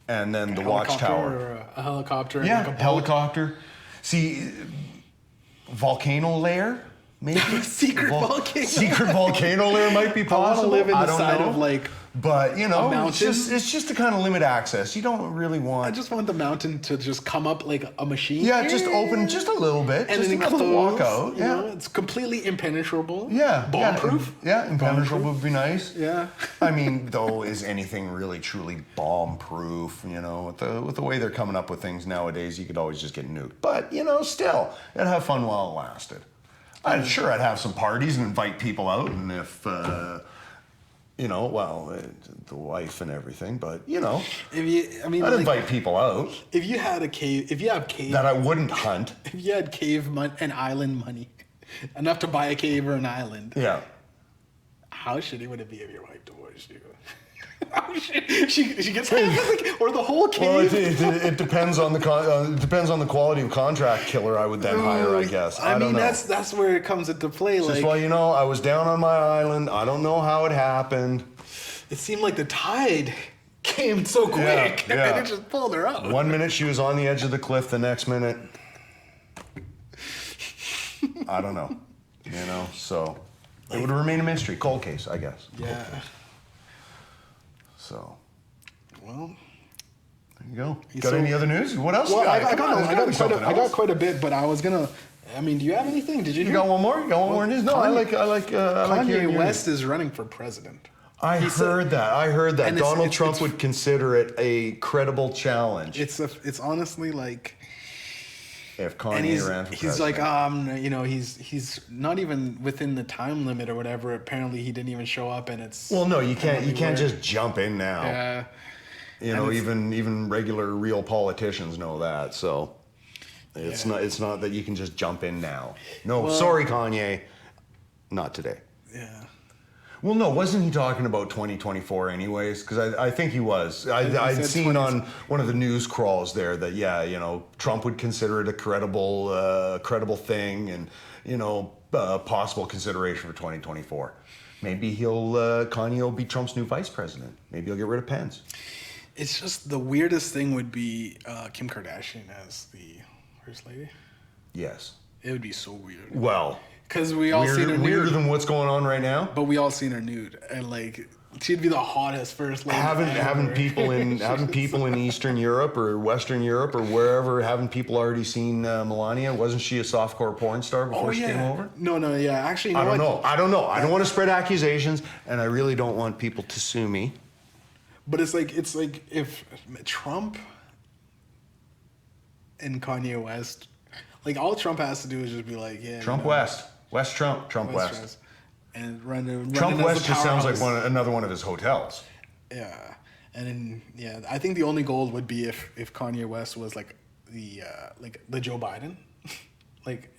and then the watchtower. Or a helicopter. Yeah, like a boat. helicopter. See, volcano lair. Maybe secret volcano lair might be possible. I want to live in the side of like. But mountain. it's just to kind of limit access. You don't really want. I just want the mountain to just come up like a machine. Yeah, just open just a little bit, and just then enough to walk out. You know, it's completely impenenetrable. Yeah, bomb-proof. Yeah, impenetrable would be nice. Yeah. I mean, though, is anything really truly bomb-proof? You know, with the way they're coming up with things nowadays, you could always just get nuked. But still, I'd have fun while it lasted. I'd have some parties and invite people out, and if. The wife and everything, but I'd invite people out. If you have cave that I wouldn't hunt. If you had and island money, enough to buy a cave or an island. Yeah. How shitty would it be if your wife divorced you? Oh shit! She gets half or the whole cave. Well, it depends on the quality of contract killer I would then hire. I guess. I don't know. That's where it comes into play. Just I was down on my island. I don't know how it happened. It seemed like the tide came so quick, and it just pulled her up. 1 minute she was on the edge of the cliff. The next minute, I don't know. So it would remain a mystery. Cold case, I guess. Yeah. So, well, there you go. Got any other news? What else? Well, I got quite a bit, but I was gonna. I mean, do you have anything? Did you? You got one more? You got one more news? No, Kanye West is running for president. I heard that. Donald Trump would consider it a credible challenge. It's honestly like. If Kanye ran for president. He's like, he's not even within the time limit or whatever. Apparently, he didn't even show up, and it's. Well, no, you can't just jump in now. Yeah. Even regular real politicians know that. So, it's not that you can just jump in now. No, sorry, Kanye, not today. Yeah. Well, no, wasn't he talking about 2024 anyways? Because I think he was. I'd seen on one of the news crawls there that, Trump would consider it a credible thing and, possible consideration for 2024. Maybe Kanye will be Trump's new vice president. Maybe he'll get rid of Pence. It's just the weirdest thing would be Kim Kardashian as the first lady. Yes. It would be so weird. Well... Because we all seen her nude. Weirder than what's going on right now. But we all seen her nude, and she'd be the hottest first lady. Having people in Eastern Europe or Western Europe or wherever, having people already seen Melania. Wasn't she a softcore porn star before she came over? No, yeah. Actually, I don't know. I don't want to spread accusations, and I really don't want people to sue me. But it's like if Trump and Kanye West, all Trump has to do is just be like, Trump West. West Trump, Trump West. And run Trump West just sounds like another one of his hotels. Yeah. And then, I think the only goal would be if Kanye West was the Joe Biden.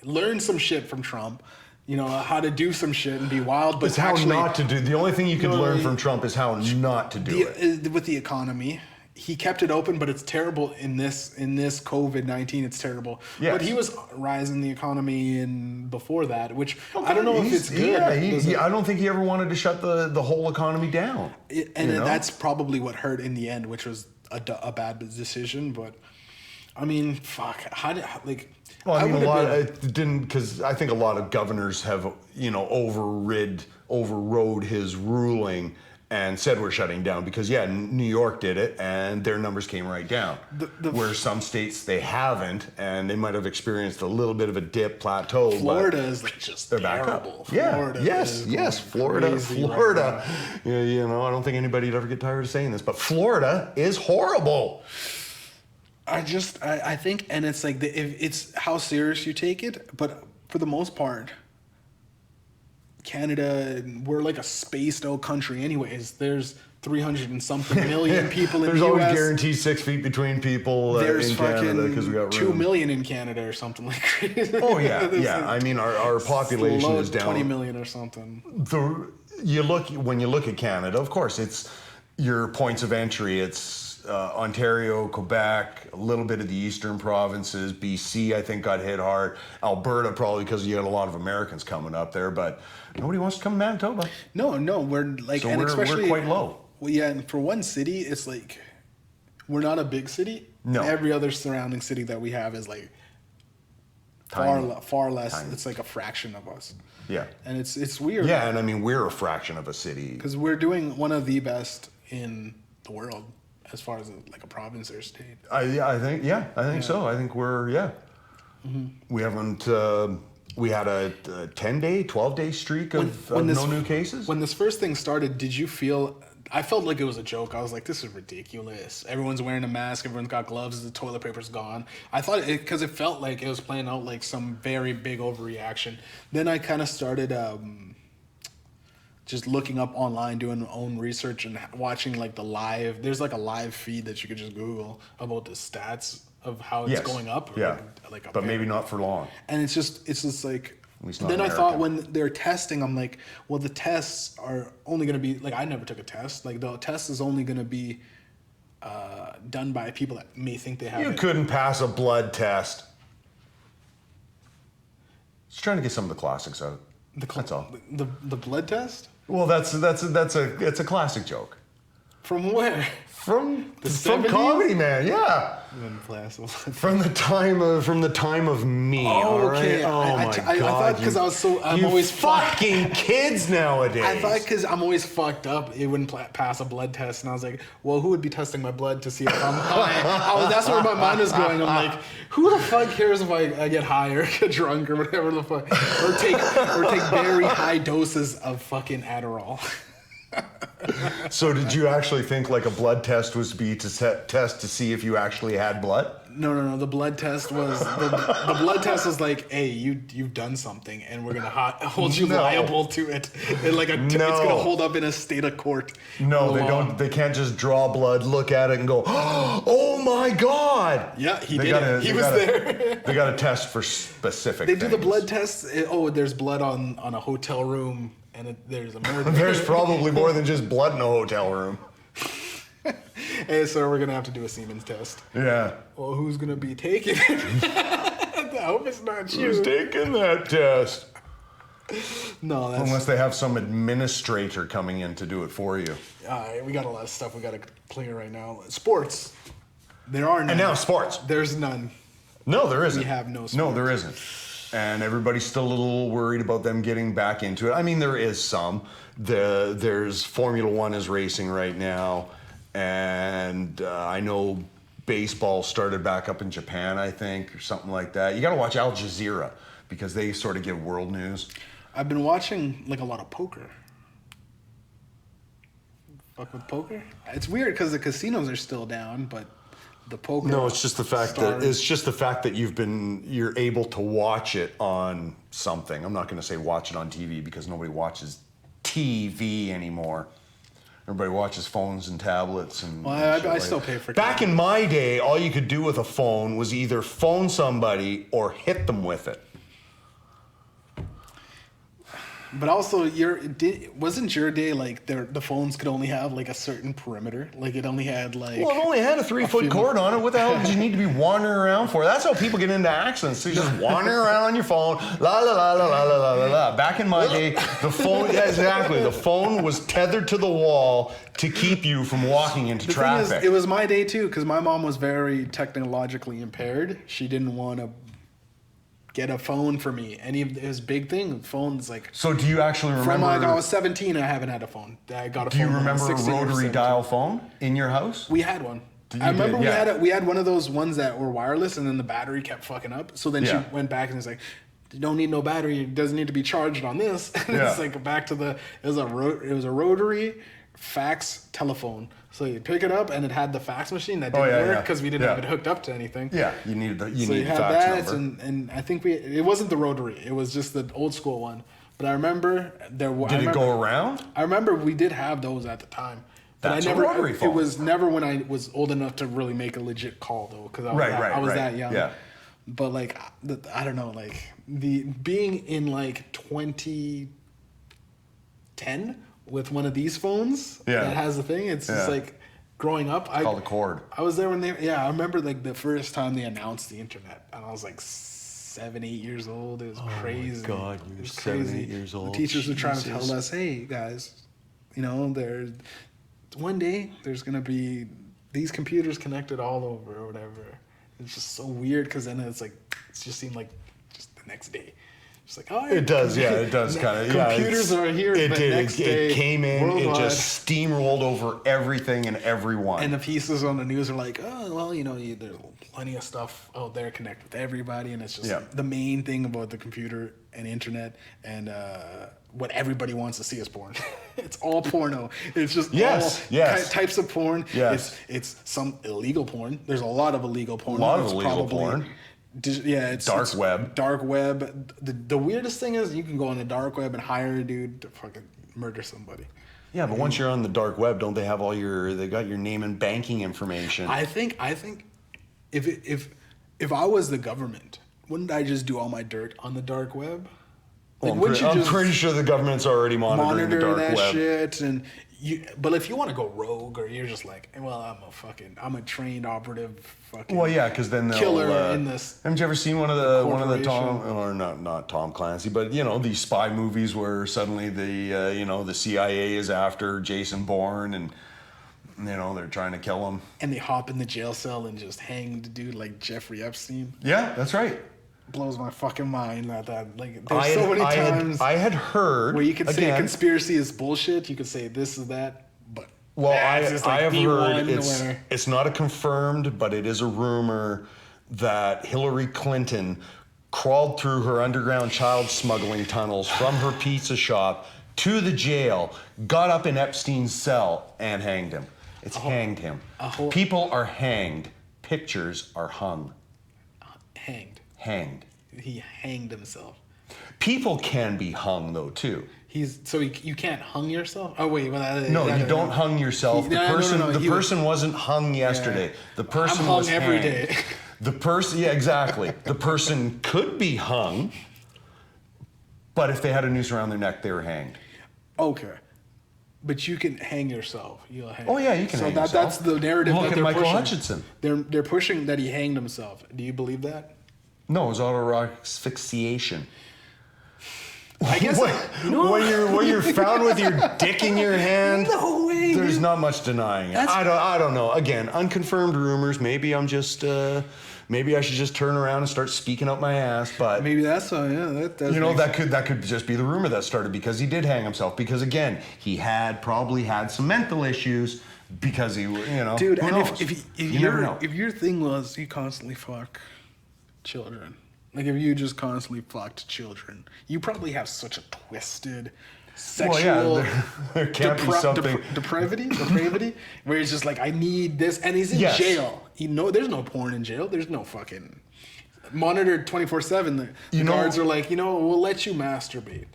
Learn some shit from Trump. How to do some shit and be wild, but it's how not to do. The only thing you could learn from Trump is how not to do it. With the economy. He kept it open, but it's terrible in this COVID-19. It's terrible. Yes. But he was rising the economy before that, which I don't know if it's good. I don't think he ever wanted to shut the whole economy down. That's probably what hurt in the end, which was a bad decision. But I mean, fuck. It didn't, because I think a lot of governors have overrode his ruling. and said we're shutting down because New York did it and their numbers came right down. Where some states they haven't, and they might have experienced a little bit of a dip plateau. Florida is like just they're terrible. Back up. Yeah. Florida Florida. Right. You know, I don't think anybody'd ever get tired of saying this, but Florida is horrible. I think, and it's like it's how serious you take it, but for the most part, Canada, we're like a spaced out country anyways. There's 300 and something million people in the US. There's always guaranteed 6 feet between people in Canada because we got room. 2 million in Canada or something like crazy. Oh yeah. I mean, our population is down 20 million or something. When you look at Canada, of course, it's your points of entry. It's Ontario, Quebec, a little bit of the eastern provinces. BC, I think, got hit hard. Alberta, probably because you had a lot of Americans coming up there, but nobody wants to come to Manitoba. No, we're like, so and we're quite low. Well, yeah, and for one city, it's like we're not a big city. No. Every other surrounding city that we have is like far less. Tiny. It's like a fraction of us. Yeah. And it's weird. Yeah, and I mean, we're a fraction of a city. Because we're doing one of the best in the world as far as like a province or state. I think so. I think we're, Mm-hmm. We haven't, we had a 10-day, 12-day streak of no new cases. When this first thing started, did you feel... I felt like it was a joke. I was like, this is ridiculous. Everyone's wearing a mask. Everyone's got gloves. The toilet paper's gone. I thought because it felt like it was playing out like some very big overreaction. Then I kind of started just looking up online, doing my own research and watching like the live. There's like a live feed that you could just Google about the stats of how it's going up. Yeah, but maybe parent. Not for long. And it's just like... Then America. I thought when they're testing, I'm like, well, the tests are only going to be, like, I never took a test. Like, the test is only going to be done by people that may think they have it. You couldn't pass a blood test. Just trying to get some of the classics out. That's all. The blood test? Well, it's a classic joke. From where? From Comedy Man, yeah. From the time of me. Oh, okay. All right? I thought because I'm always fucking kids nowadays. I thought because I'm always fucked up, it wouldn't pass a blood test, and I was like, well, who would be testing my blood to see if I'm high? That's where my mind was going. I'm like, who the fuck cares if I get high or get drunk or whatever the fuck, or take very high doses of fucking Adderall. So did you actually think like a blood test was test to see if you actually had blood? No. The blood test was the blood test was like, hey, you've done something, and we're gonna hold you liable to it. It's gonna hold up in a state of court. No, they don't. They can't just draw blood, look at it, and go, oh my god. Yeah, he did it. He was there. They got to test for specific. They do the blood tests. There's blood on a hotel room. And there's a murder. There's probably more than just blood in a hotel room. Hey, so we're going to have to do a Siemens test. Yeah. Well, who's going to be taking it? I hope it's not you. Who's taking that test? No, that's... Unless they have some administrator coming in to do it for you. We got a lot of stuff we got to clear right now. Sports. There are none. And now sports. There's none. No, there isn't. We have no sports. No, there isn't. And everybody's still a little worried about them getting back into it. I mean, there is some. There's Formula One is racing right now. And I know baseball started back up in Japan, I think, or something like that. You got to watch Al Jazeera because they sort of give world news. I've been watching like a lot of poker. Fuck with poker? It's weird because the casinos are still down, but... the poker. No, it's just the fact that you're able to watch it on something. I'm not going to say watch it on TV because nobody watches TV anymore. Everybody watches phones and tablets and. Well, I still pay for. Back in my day, all you could do with a phone was either phone somebody or hit them with it. But also, wasn't your day like the phones could only have like a certain perimeter? Like it only had like. Well, it only had a 3-foot cord on it. What the hell did you need to be wandering around for? That's how people get into accidents. So you just wandering around on your phone, la la la la la la la la. Back in my day, the phone, yeah, exactly. The phone was tethered to the wall to keep you from walking into traffic. Thing is, it was my day too, because my mom was very technologically impaired. She didn't want to get a phone for me. Any of his big thing, phones like. So do you actually remember? From like I was 17, I haven't had a phone. I got a phone. Do you when I was remember a 16 or rotary 17. dial phone in your house? We had one. You I remember did, yeah. we had one of those ones that were wireless, and then the battery kept fucking up. So then Yeah. she went back and was like, "You don't need no battery. It doesn't need to be charged on this." And Yeah. it's like back to the it was a rotary fax telephone. So you pick it up, and it had the fax machine that didn't work because we didn't have it hooked up to anything. Yeah, you needed the So you had fax that, number. and I think it wasn't the rotary. It was just the old school one. But I remember Did it go around? I remember we did have those at the time. But That's I never. a rotary phone. It was never when I was old enough to really make a legit call though, because I was that young. Yeah. But like, I don't know, like the being in like 2010 with one of these phones that has the thing. It's just like growing up. Called a cord. I was there when they. Yeah, I remember like the first time they announced the internet, and I was like 7, 8 years old. It was crazy. My God, you It were was 7, crazy. 8 years old. The teachers were trying to Jesus. tell us, "Hey guys, you know, there's one day there's gonna be these computers connected all over or whatever." It's just so weird because then it just seemed like just the next day. It's like, oh, It does, yeah, it does kind of. Yeah, computers are here. It the did. Next day, It came in. worldwide. It just steamrolled over everything and everyone. And the pieces on the news are like, oh, well, you know, there's plenty of stuff out there connect with everybody, and it's just the main thing about the computer and internet and what everybody wants to see is porn. It's all porno. It's just types of porn. Yes. It's some illegal porn. There's a lot of illegal porn. A lot of illegal porn. It's Dark web. Dark web. The weirdest thing is you can go on the dark web and hire a dude to fucking murder somebody. Yeah, but once you're on the dark web, don't they have they got your name and banking information? I think if I was the government, wouldn't I just do all my dirt on the dark web? Like, I'm pretty sure the government's already monitoring the dark that web. shit, and but if you want to go rogue, or you're just like, well, I'm a trained operative, fucking. Well, yeah, because then they'll killer in this. Haven't you ever seen one of the Tom, corporation. or not Tom Clancy, but you know these spy movies where suddenly the CIA is after Jason Bourne and you know they're trying to kill him. And they hop in the jail cell and just hang the dude like Jeffrey Epstein. Yeah, that's right. Blows my fucking mind that like there's so many times I had heard where you could say again, conspiracy is bullshit. You could say this is that, but well, I have the heard one where- it's not a confirmed, but it is a rumor that Hillary Clinton crawled through her underground child smuggling tunnels from her pizza shop to the jail, got up in Epstein's cell, and hanged him. It's hanged him. People are hanged. Pictures are hung. hanged. Hanged. He hanged himself. People can be hung though too. You can't hung yourself. Oh wait, well, No, you don't hung yourself. The person wasn't hung yesterday. Yeah. The person I'm hung was every hanged. day. The person, yeah, exactly. The person could be hung, but if they had a noose around their neck, they were hanged. Okay, but you can hang yourself. You'll hang. Oh yeah, you can hang yourself. That's the narrative. Look that at they're Michael pushing. Hutchinson. They're pushing that he hanged himself. Do you believe that? No, it was auto asphyxiation. I guess when you're found with your dick in your hand, No way, there's dude. not much denying it. I don't know. Again, unconfirmed rumors. Maybe I'm just maybe I should just turn around and start speaking out my ass. But Maybe that's that. you know that could just be the rumor that started because he did hang himself. Because again, he probably had some mental issues because he Dude, who and knows? if you never know. if your thing was you constantly fuck children, like if you just constantly fucked children, you probably have such a twisted sexual there can't be something depravity where it's just like I need this, and he's in Yes. jail. There's no porn in jail. There's no fucking monitored 24/7. The guards are like, we'll let you masturbate.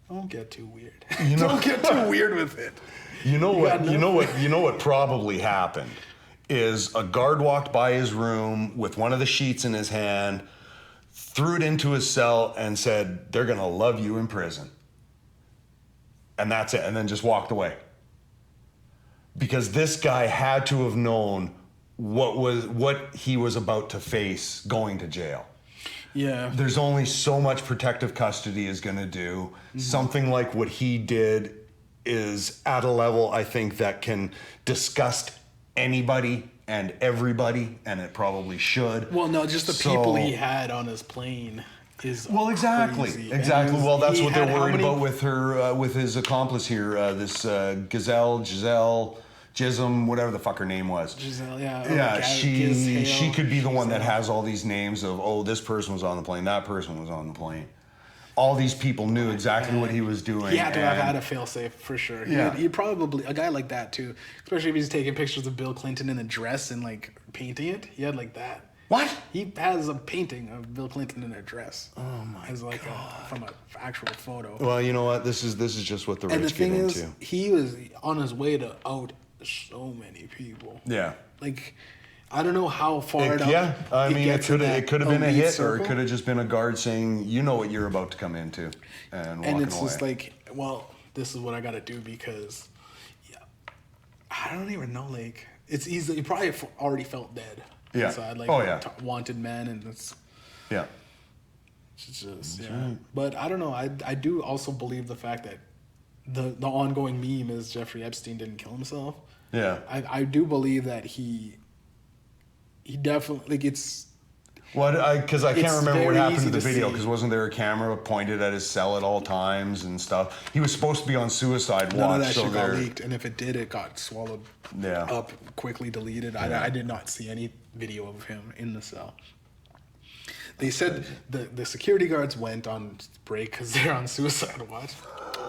Don't get too weird. Don't get too weird with it. You know what probably happened is a guard walked by his room with one of the sheets in his hand, threw it into his cell and said, "They're going to love you in prison." And that's it, and then just walked away. Because this guy had to have known what he was about to face going to jail. Yeah. There's only so much protective custody is going to do. Mm-hmm. Something like what he did is at a level, I think, that can disgust anybody and everybody, and it probably should. Well, no, just the people he had on his plane. is Well, exactly, crazy. exactly. And Well, that's he what they're had how worried many- about with her, with his accomplice here, Giselle, Jism, whatever the fuck her name was. Giselle, yeah. Yeah, Gizhale, she could be the one that Giselle. has all these names of, oh, this person was on the plane, that person was on the plane. All these people knew exactly what he was doing. He had to have and- had a fail-safe for sure. Yeah. He probably, a guy like that too, especially if he's taking pictures of Bill Clinton in a dress and like painting it. He had like that. What? He has a painting of Bill Clinton in a dress. Oh my as like from an actual photo. Well, you know what? This is just what the And the rich get thing is, into. he was on his way to out so many people. Yeah. Like, I don't know how far up. Yeah, I mean, it gets in that could have been a elite hit, or it circle. could have just been a guard saying, "You know what you're about to come into," and walking And it's away. just like, well, this is what I got to do because, yeah, I don't even know. Like, it's easy. You probably already felt dead. Yeah. Inside, like, Oh, yeah. Wanted man, and it's yeah, just yeah. But I don't know. I do also believe the fact that the ongoing meme is Jeffrey Epstein didn't kill himself. yeah. I do believe that he definitely like it's. What? Because I can't It's remember what very happened to easy the to video. see. Because wasn't there a camera pointed at his cell at all times and stuff? He was supposed to be on suicide None watch. of that so shit got there- leaked, and if it did, it got swallowed Yeah. up, quickly deleted. I did not see any video of him in the cell. They said the security guards went on break because they're on suicide watch.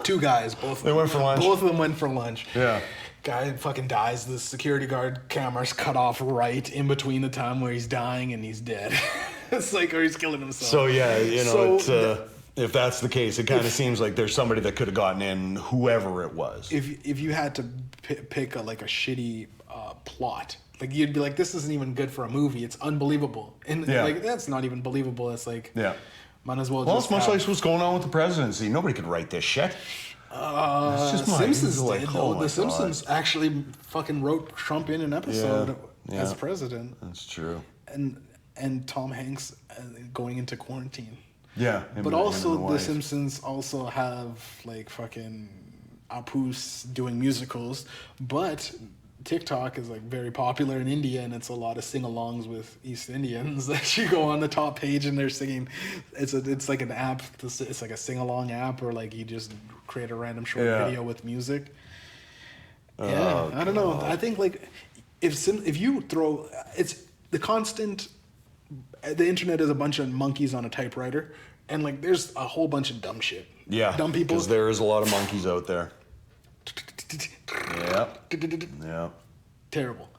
Two guys, both. They went for lunch? Both of them went for lunch. Yeah. Guy fucking dies. The security guard camera's cut off right in between the time where he's dying and he's dead. It's like, or he's killing himself. So yeah, So it's, if that's the case, it kind of seems like there's somebody that could have gotten in, whoever it was. if you had to pick a shitty plot, like you'd be like, this isn't even good for a movie. It's unbelievable, and Yeah. like that's not even believable. It's like, Yeah. might as well. Well, just it's much have, like what's going on with the presidency. Nobody could write this shit. It's just my- Simpsons it's like, did oh though. my The God. Simpsons actually fucking wrote Trump in an episode Yeah. as Yeah. president, That's true. and Tom Hanks going into quarantine. Yeah. But him also, and The wife. Simpsons also have like fucking Apu's doing musicals, but TikTok is like very popular in India, and it's a lot of sing-alongs with East Indians that you go on the top page and they're singing. It's like an app. It's like a sing-along app, or like you just create a random short Yeah. video with music. Oh, Yeah, I don't know. I think like if you throw it's the constant. The internet is a bunch of monkeys on a typewriter, and like there's a whole bunch of dumb shit. Yeah. Dumb people. Because there is a lot of monkeys out there. Yeah. Yeah. Terrible.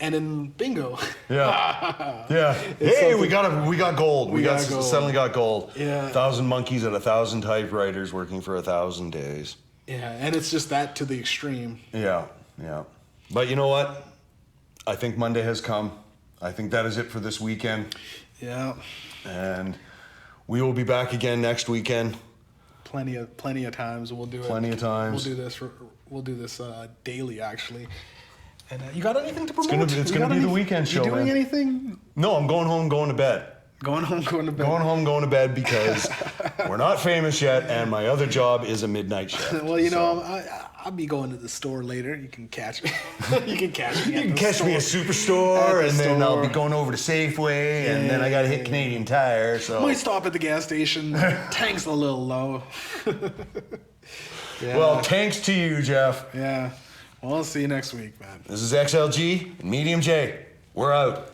And in bingo. Yeah. Yeah. Hey, we got gold. We got gold. suddenly got gold. Yeah. 1,000 monkeys and 1,000 typewriters working for 1,000 days. Yeah, and it's just that to the extreme. Yeah. Yeah. But you know what? I think Monday has come. I think that is it for this weekend. Yeah. And we will be back again next weekend. Plenty of times we'll do it. Plenty of times. We'll do this daily actually. And you got anything to promote? It's You gonna got be the any- weekend show, You doing man. anything? No, I'm going home, going to bed. Going home, going to bed. Going home, going to bed because we're not famous yet, and my other job is a midnight shift. Well, you So- know, I'll be going to the store later. You can catch me. You can catch me. You at can the catch me at store. Superstore, At the and then I'll be store. going over to Safeway, and then I got to hit Canadian Tire. So, Might stop at the gas station. Tank's a little low. Yeah. well, thanks to you, Jeff. Yeah. Well, I'll see you next week, man. This is XLG and Mediumjay. We're out.